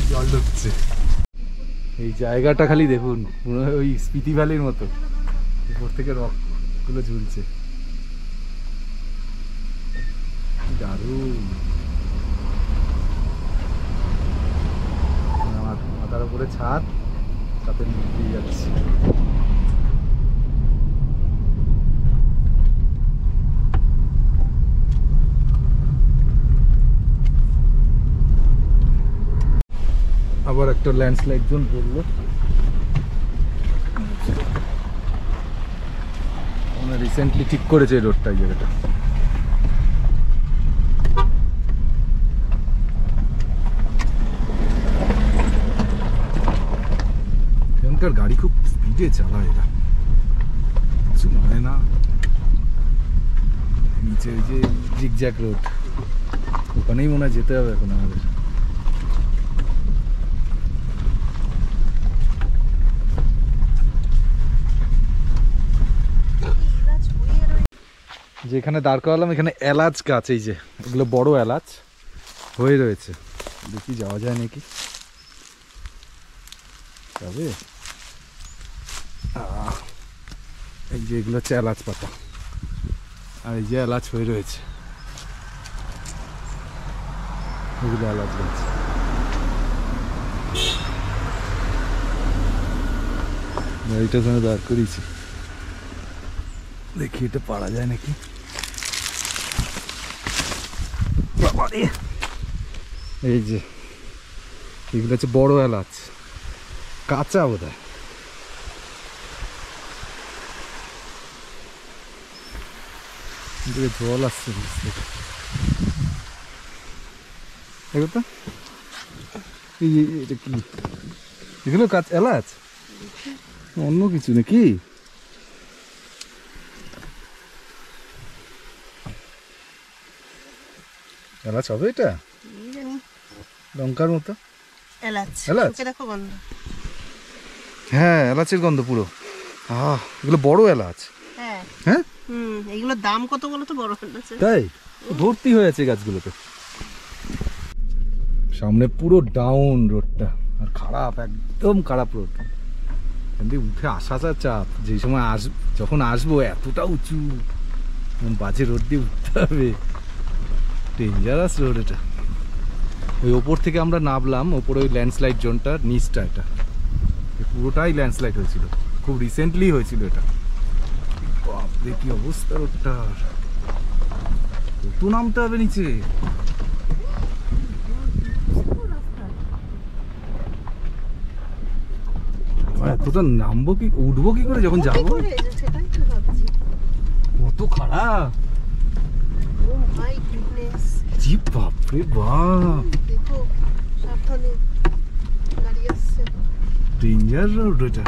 জল ঢুকছে। এই জায়গাটা খালি দেখুন, পুরো ওই স্পিতি ভ্যালির মতো, উপর থেকে রক গুলো ঝুলছে, দারুণ। আমার মাথার উপরে ছাদ, সাথে নিয়ে যাচ্ছে। আবার একটা ল্যান্ডস্লাইড জোন পড়লো, রিসেন্টলি ঠিক করেছে এই রোডটা, এই জায়গাটা। এখানকার গাড়ি খুব স্পিডে চালায় এরা, কিছু মানে না। নিচে ওই যে জিগজ্যাগ রোড, ওখানেই মনে হয় যেতে হবে এখন আমাদের। যেখানে দাঁড় করালাম এখানে এলাচ গাছ, এই যে এগুলো বড় এলাচ হয়ে রয়েছে, দেখি যাওয়া যায় নাকি যাবে। এই যে এগুলো হচ্ছে এলাচ পাতা, আর এই যে এলাচ হয়ে রয়েছে, এগুলো এলাচ গাছ। গাড়িটা ওখানে দাঁড় করিয়েছি, দেখি এটা পারা যায় নাকি। এই যে এগুলো হচ্ছে বড় এলাচ, কাঁচা বোধহয়। জল আসছে, এটা কি, এগুলো কাঁচা এলাচ, অন্য কিছু নাকি? এলাচ হবে এটা, লঙ্কার মতো এলাচ, এলাচ দেখো গন্ধ। হ্যাঁ এলাচের গন্ধ পুরো। এগুলো বড় এলাচ। হ্যাঁ হ্যাঁ, এগুলোর দাম কত বলো তো? বড় এলাচ তাই ভর্তি হয়েছে গাছগুলোতে। সামনে পুরো ডাউন রোডটা, আর খারাপ, একদম খারাপ রোড। এখান থেকে উঠে আসা চাপ, যেই সময় যখন আসবো এতটা উঁচু, বাজে রোড দিয়ে উঠতে হবে, ডেঞ্জারাস রোড এটা। ওই ওপর থেকে আমরা নামলাম, ওপরে ওই ল্যান্ডস্লাইড জোনটা, নিচটা এটা পুরোটাই ল্যান্ডস্লাইড হয়েছিল, খুব রিসেন্টলি হয়েছিল এটা। বাপরে কি অবস্থা রোডটার, কত নামতে হবে নিচে। এতটা নামবো কি, উঠবো কি করে যখন যাবো, কত খারাপ। মাই গুডনেস, জি বাপরে বাপ, দেখো সাবধানে গাড়ি আসছে। ডেঞ্জার রোড এটা।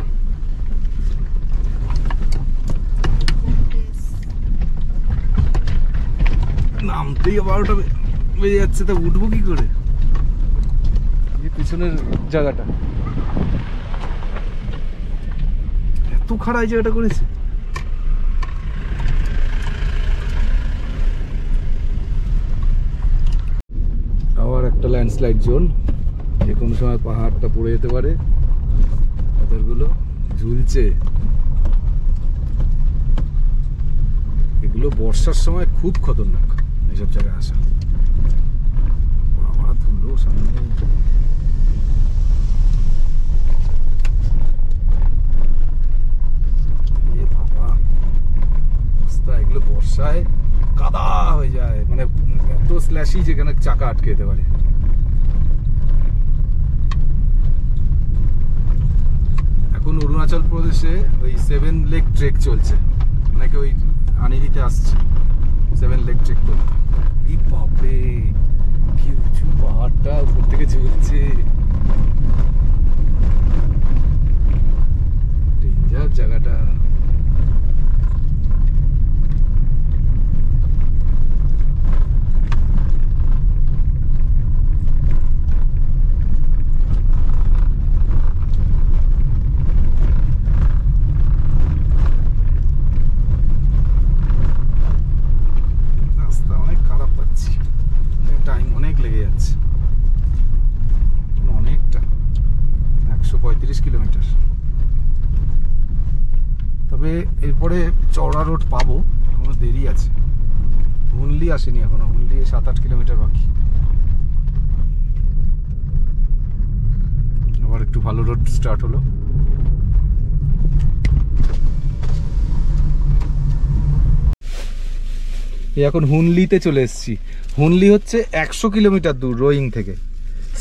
নামতেই 12টা বেজে যাচ্ছে, তা উঠবো কি করে? এই পিছনের জায়গাটা এত খারাপ জায়গাটা করেছে। আবার একটা ল্যান্ডস্লাইড জোন, যে কোনো সময় পাহাড়টা পড়ে যেতে পারে। পাথরগুলো ঝুলছে, এগুলো বর্ষার সময় খুব খতরনাক এইসব জায়গায় আসা। বাবা ধুলো সামনে, বাবা অবস্থা। এগুলো বর্ষায় কাদা হয়ে যায়, মানে এত স্ল্যাশি যেখানে চাকা আটকে যেতে পারে। এখন অরুণাচল প্রদেশে ওই 7 লেক ট্রেক চলছে, অনেকে ওই আনিরিতে আসছে 7 লেক ট্রেক করতে। এই বাপরে কি উঁচু পাহাড়টা উপর থেকে ঝুলছে, ডেঞ্জার জায়গাটা। টাইম অনেক লেগে যাচ্ছে, অনেকটা 135 কিলোমিটার। তবে এরপরে চওড়া রোড পাবো, এখনো দেরি আছে। হুনলি আসেনি এখনো, হুনলি 7-8 কিলোমিটার বাকি। আবার একটু ভালো রোড স্টার্ট হলো। এখন হুনলিতে চলে এসেছি। হুনলি হচ্ছে 100 কিলোমিটার দূর রোয়িং থেকে।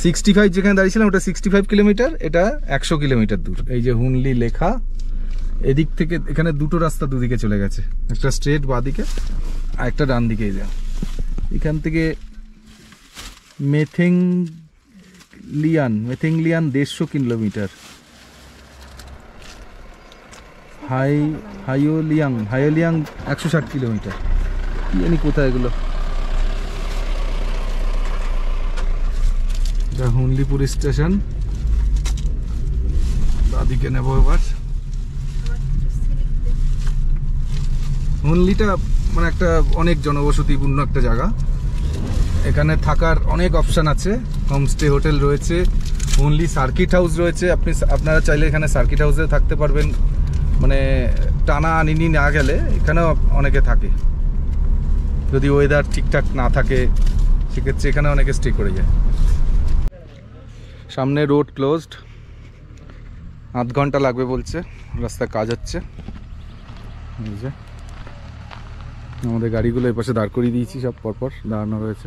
65 যেখানে দাঁড়িয়েছিলাম ওটা 65 কিলোমিটার, এটা 100 কিলোমিটার দূর। এই যে হুনলি লেখা, এদিক থেকে এখানে দুটো রাস্তা দুদিকে চলে গেছে, একটা স্ট্রেট বাঁদিকে আর একটা ডান দিকে। এই যে এখান থেকে মেথিংলিয়ান 150 কিলোমিটার, হাইওলিয়াং 160 কিলোমিটার। কি জানি কোথায় এগুলো। হুনলি পুলিশ স্টেশন, দাদিকে নেবো এবার। হুনলিটা মানে একটা অনেক জনবসতিপূর্ণ একটা জায়গা, এখানে থাকার অনেক অপশান আছে। হোমস্টে হোটেল রয়েছে, হুনলি সার্কিট হাউস রয়েছে। আপনারা চাইলে এখানে সার্কিট হাউসে থাকতে পারবেন, মানে টানা আনিনি না গেলে এখানেও অনেকে থাকে। যদি ওয়েদার ঠিকঠাক না থাকে সেক্ষেত্রে এখানে অনেকে স্টে করে যায়। সামনে রোড ক্লোজড, আধ ঘন্টা লাগবে বলছে, রাস্তায় কাজ হচ্ছে। এই যে আমাদের গাড়িগুলো এই পাশে দাঁড় করিয়ে দিয়েছি, সব পরপর দাঁড়ানো রয়েছে।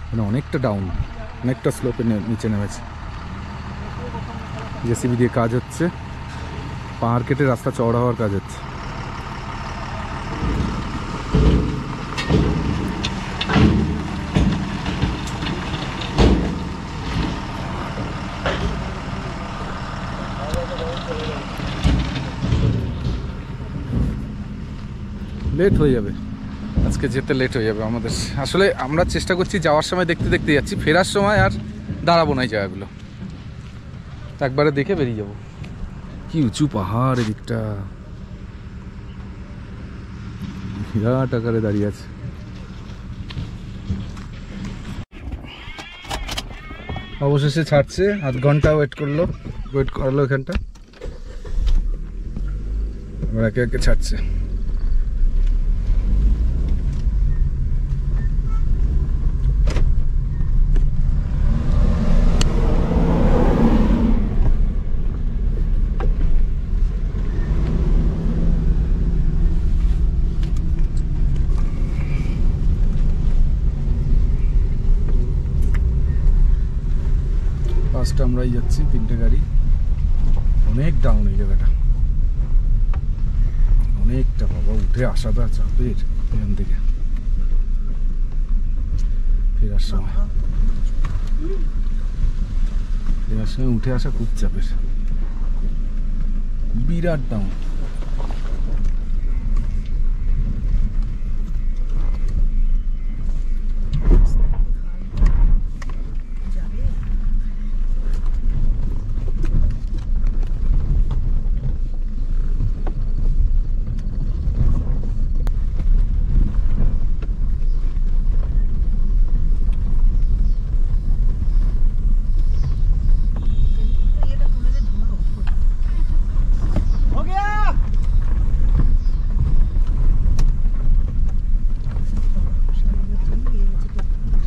মানে অনেকটা ডাউন, অনেকটা স্লোপে নিচে নেমেছে। জেসিবি দিয়ে কাজ হচ্ছে, পাহাড় কেটে রাস্তা চওড়া হওয়ার কাজ হচ্ছে। লেট হয়ে যাবে আজকে, যেতে লেট হয়ে যাবে আমাদের। আসলে আমরা চেষ্টা করছি যাওয়ার সময় দেখতে দেখতে যাচ্ছি, ফেরার সময় আর দাঁড়াবো না এই জায়গাগুলো, একবারে দেখে বেরিয়ে যাব। কি উঁচু পাহাড়, এদিকটা বিরাট আকারে দাঁড়িয়ে আছে। অবশেষে ছাড়ছে, আধ ঘন্টা ওয়েট করালো এখানটা, এবার একে একে ছাড়ছে। ফার্স্ট আমরাই যাচ্ছি, 3টে গাড়ি। অনেক ডাউন এই জায়গাটা, অনেকটা। বাবা উঠে আসাটা চাপের এখান থেকে। ফেরার সময় উঠে আসা খুব চাপের, বিরাট ডাউন।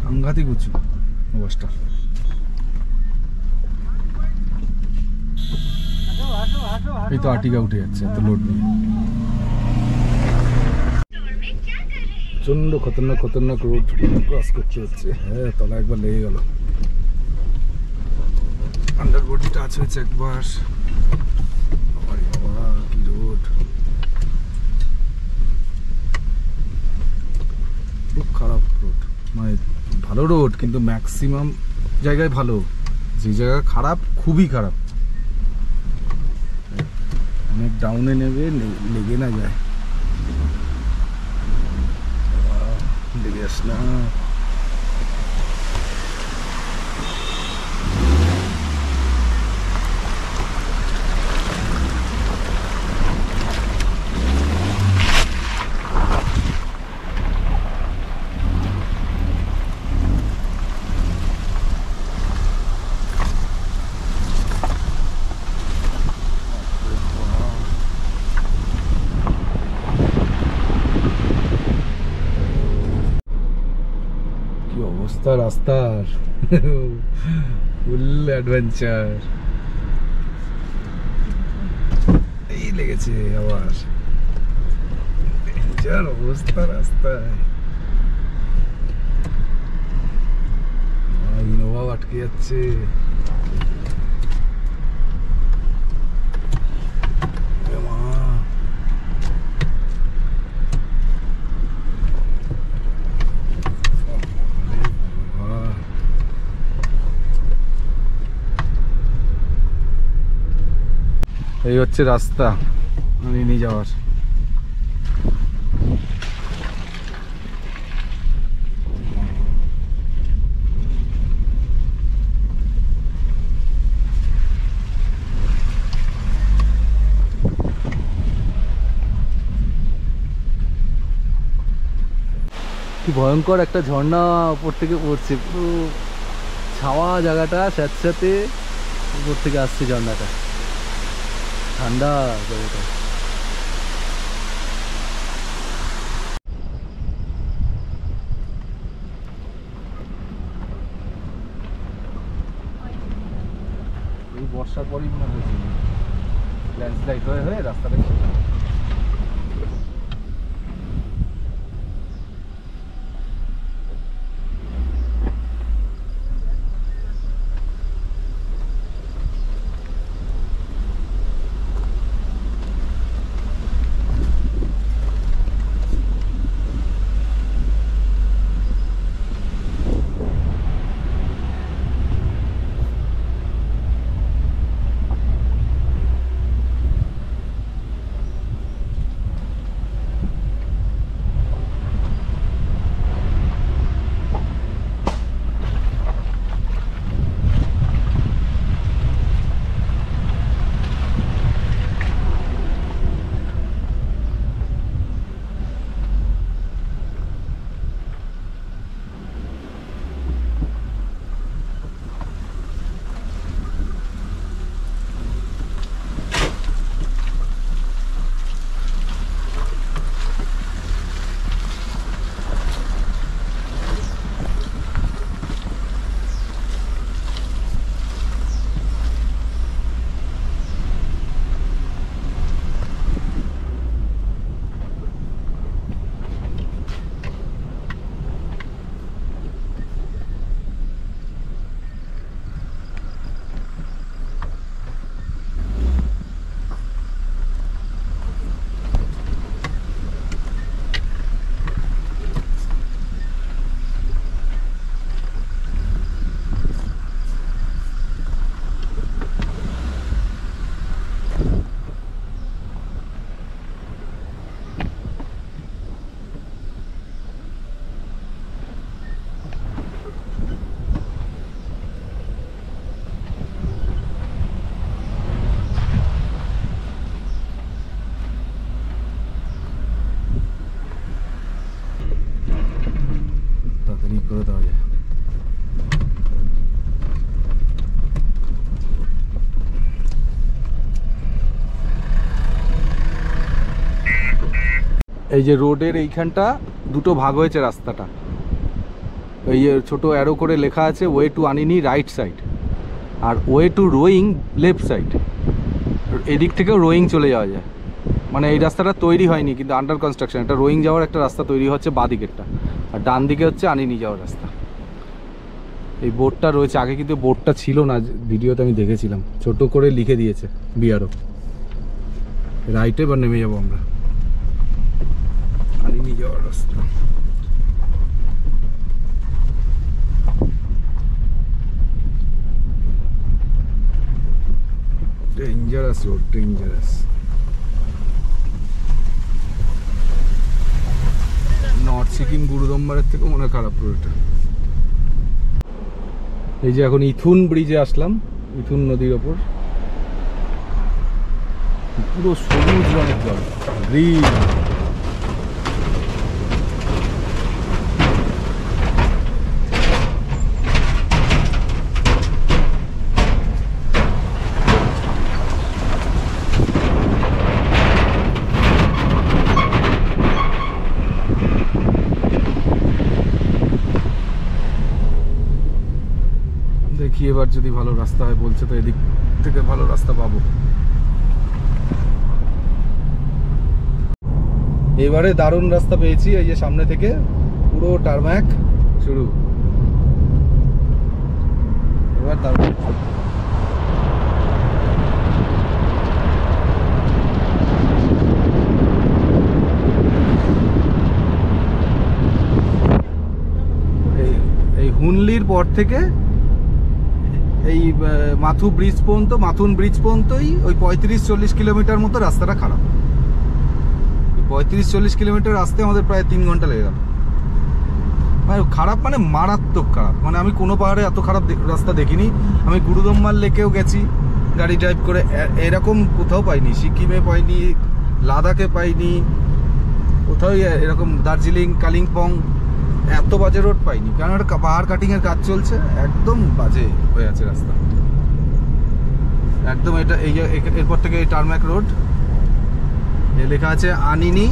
সাংঘাতিক উঁচু অবস্থা। এই তো আর্টিকা উঠে যাচ্ছে এত লোড নিয়ে। প্রচন্ড খতরনাক খতরনাক রোড ক্রস করতে হচ্ছে। হ্যাঁ, তলা একবার লেগে গেল, আন্ডার বডি টাচ হয়েছে একবার। বাবা কি রোড, খুব খারাপ রোড। মানে ভালো রোড কিন্তু ম্যাক্সিমাম জায়গায় ভালো, যে জায়গা খারাপ খুবই খারাপ, অনেক ডাউনে নেবে লেগে না যায়। লেগে আস না। কি অবস্থা রাস্তার, ফুল অ্যাডভেঞ্চার। এই লেগেছে আবার, ডেঞ্জার অবস্থা রাস্তায়। ইনোভা আটকে যাচ্ছে। এই হচ্ছে রাস্তা নিয়ে যাওয়ার। কি ভয়ঙ্কর একটা ঝর্ণা উপর থেকে পড়ছে, পুরো ছাওয়া জায়গাটা, স্যাঁতস্যাঁতে উপর থেকে আসছে ঝর্ণাটা, ঠান্ডা জায়গাটা। এই বর্ষার পরই মনে হয়েছে ল্যান্ডস্লাইড হয়ে হয়ে রাস্তাটা। এই যে রোডের এইখানটা দুটো ভাগ হয়েছে রাস্তাটা, এই যে ছোট অ্যারো করে লেখা আছে ওয়ে টু আনিনি রাইট সাইড আর way to rowing left side. এদিক থেকেও রোয়িং চলে যাওয়া যায়, মানে এই রাস্তাটা তৈরি হয়নি কিন্তু আন্ডার কনস্ট্রাকশন। এটা রোয়িং যাওয়ার একটা রাস্তা তৈরি হচ্ছে বাঁ দিকেরটা, আর ডান দিকে হচ্ছে আনিনি যাওয়ার রাস্তা। এই বোর্ডটা রয়েছে, আগে কিন্তু বোর্ডটা ছিল না, ভিডিওতে আমি দেখেছিলাম, ছোট করে লিখে দিয়েছে বিআরও। রাইটে বা নেমে যাবো আমরা, আনিনি যাওয়ার রাস্তা। Dangerous road, dangerous. North Sikkim গুরুদম্বারের থেকে মনে খারাপ রোডটা। এই যে এখন ইথুন ব্রিজে আসলাম, ইথুন নদীর ওপর পুরো সবুজ রঙের জল, গ্রিন। দেখি এবার যদি ভালো রাস্তা হয়, বলছে তো এদিক থেকে ভালো রাস্তা পাবো। এবারে দারুণ রাস্তা পেয়েছি, এই যে সামনে থেকে পুরো টারম্যাক শুরু। এবার দারুণ। এই হুনলির পর থেকে এই মাথু ব্রিজ পর্যন্ত, মাথুন ব্রিজ পর্যন্তই ওই 35-40 কিলোমিটার মতো রাস্তাটা খারাপ। 35-40 কিলোমিটার আসতে আমাদের প্রায় 3 ঘন্টা লেগে গেল। মানে খারাপ, মানে মারাত্মক খারাপ। মানে আমি কোনো পাহাড়ে এত খারাপ রাস্তা দেখিনি। আমি গুরুদম্বার লেকেও গেছি গাড়ি ড্রাইভ করে, এরকম কোথাও পাইনি। সিকিমে পাইনি, লাদাখে পাইনি, কোথাও এরকম দার্জিলিং, কালিম্পং এত বাজে রোড পাইনি। কারণ একটা পাহাড় কাটিংয়ের কাজ চলছে, একদম বাজে হয়ে আছে রাস্তা একদম। এটা এই যে এরপর থেকে এই টারম্যাক রোড, এ লেখা আছে আনিনি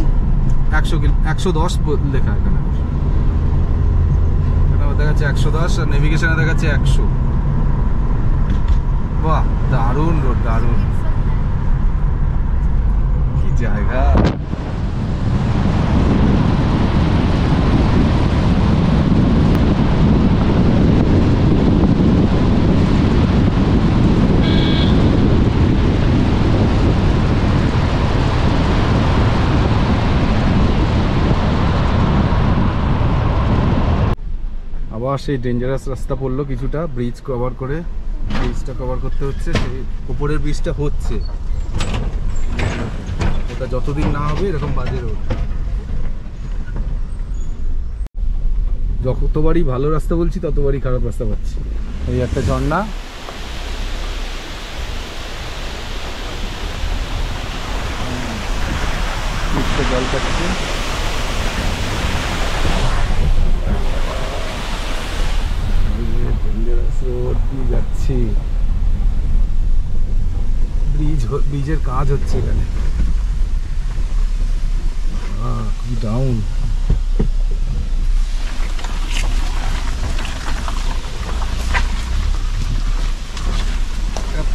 110 লেখা। এখানে দেখাচ্ছে 110 আর নেভিগেশনে দেখাচ্ছে 100। বাহ, দারুণ রোড, দারুণ। কি জায়গা! আবার সেই ডেঞ্জারাস রাস্তা পড়লো কিছুটা, ব্রিজ কভার করে, ব্রিজটা কভার করতে হচ্ছে। সেই উপরের ব্রিজটা হচ্ছে, ওটা যতদিন না হবে এরকম বাজে রোড। যতবারই ভালো রাস্তা বলছি ততবারই খারাপ রাস্তা পাচ্ছি। এই একটা ঝর্ণা, জল কাটছে। রোড দিয়ে যাচ্ছি, ব্রিজের কাজ হচ্ছে এখানে। কি ডাউন!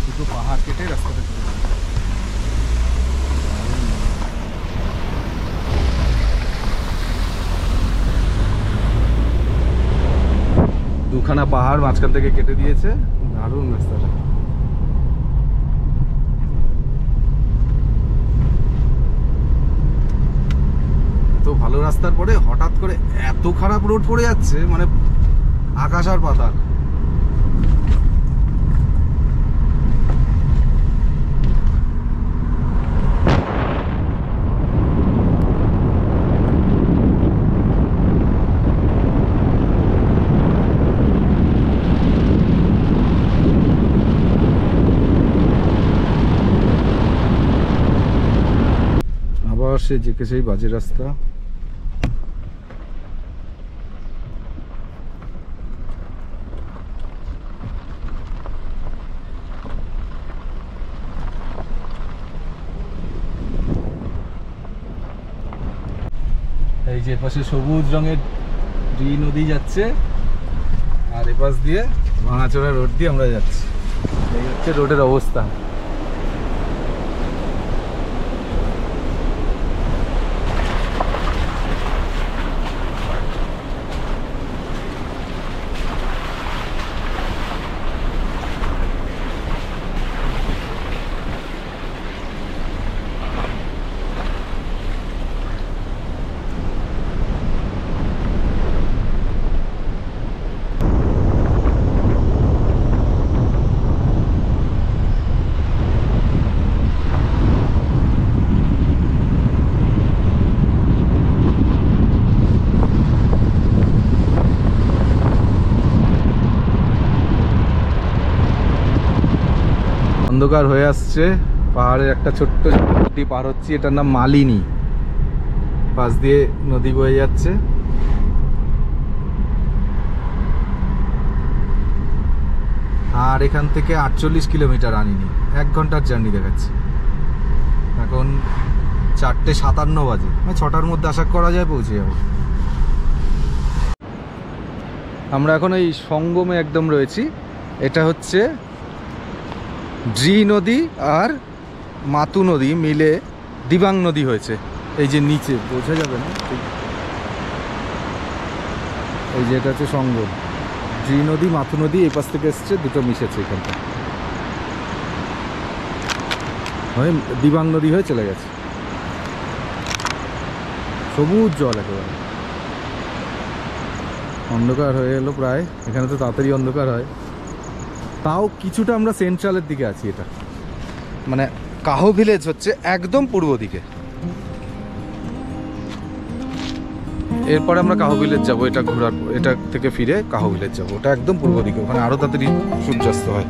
দুটো পাহাড় কেটে রাস্তাটা চলে যাবে। দুখানা পাহাড় মাঝখান থেকে কেটে দিয়েছে, দারুণ রাস্তাটা। তো ভালো রাস্তার পরে হঠাৎ করে এত খারাপ রোড পড়ে যাচ্ছে, মানে আকাশ আর পাতাল। সে যেকে সেই বাজে রাস্তা। এই যে পাশে সবুজ রঙের দুই নদী যাচ্ছে, আর এপাশ দিয়ে ভাঙাচোরা রোড দিয়ে আমরা যাচ্ছি। এই হচ্ছে রোডের অবস্থা। অন্ধকার হয়ে আসছে, পাহাড়ের একটা ছোট্ট নদী পার হচ্ছি, এটার নাম মালিনী। পাশ দিয়ে নদী বয়ে যাচ্ছে। আর এখান থেকে 48 কিলোমিটার আনিনি, 1 ঘন্টার জার্নি দেখাচ্ছে। এখন 4:57 বাজে, 6টার মধ্যে আশা করা যায় পৌঁছে যাবো। আমরা এখন এই সঙ্গমে একদম রয়েছি। এটা হচ্ছে ড্রি নদী আর মাতু নদী মিলে দিবাং নদী হয়েছে। এই যে নিচে বোঝা যাবে না, এই যে এটা হচ্ছে সঙ্গম। ড্রি নদী মাতু নদী এই পাশ থেকে এসছে, দুটো মিশেছে এখানটা, মানে দিবাং নদী হয়ে চলে গেছে। সবুজ জল একেবারে। অন্ধকার হয়ে এলো প্রায়, এখানে তো তাড়াতাড়ি অন্ধকার হয়। তাও কিছুটা আমরা সেন্ট্রালের দিকে আছি। এটা মানে কাহো ভিলেজ হচ্ছে একদম পূর্ব দিকে। এরপরে আমরা কাহো ভিলেজ যাবো, এটা ঘোরার, এটা থেকে ফিরে কাহো ভিলেজ যাবো। ওটা একদম পূর্ব দিকে, ওখানে আরো তাড়াতাড়ি সূর্যাস্ত হয়।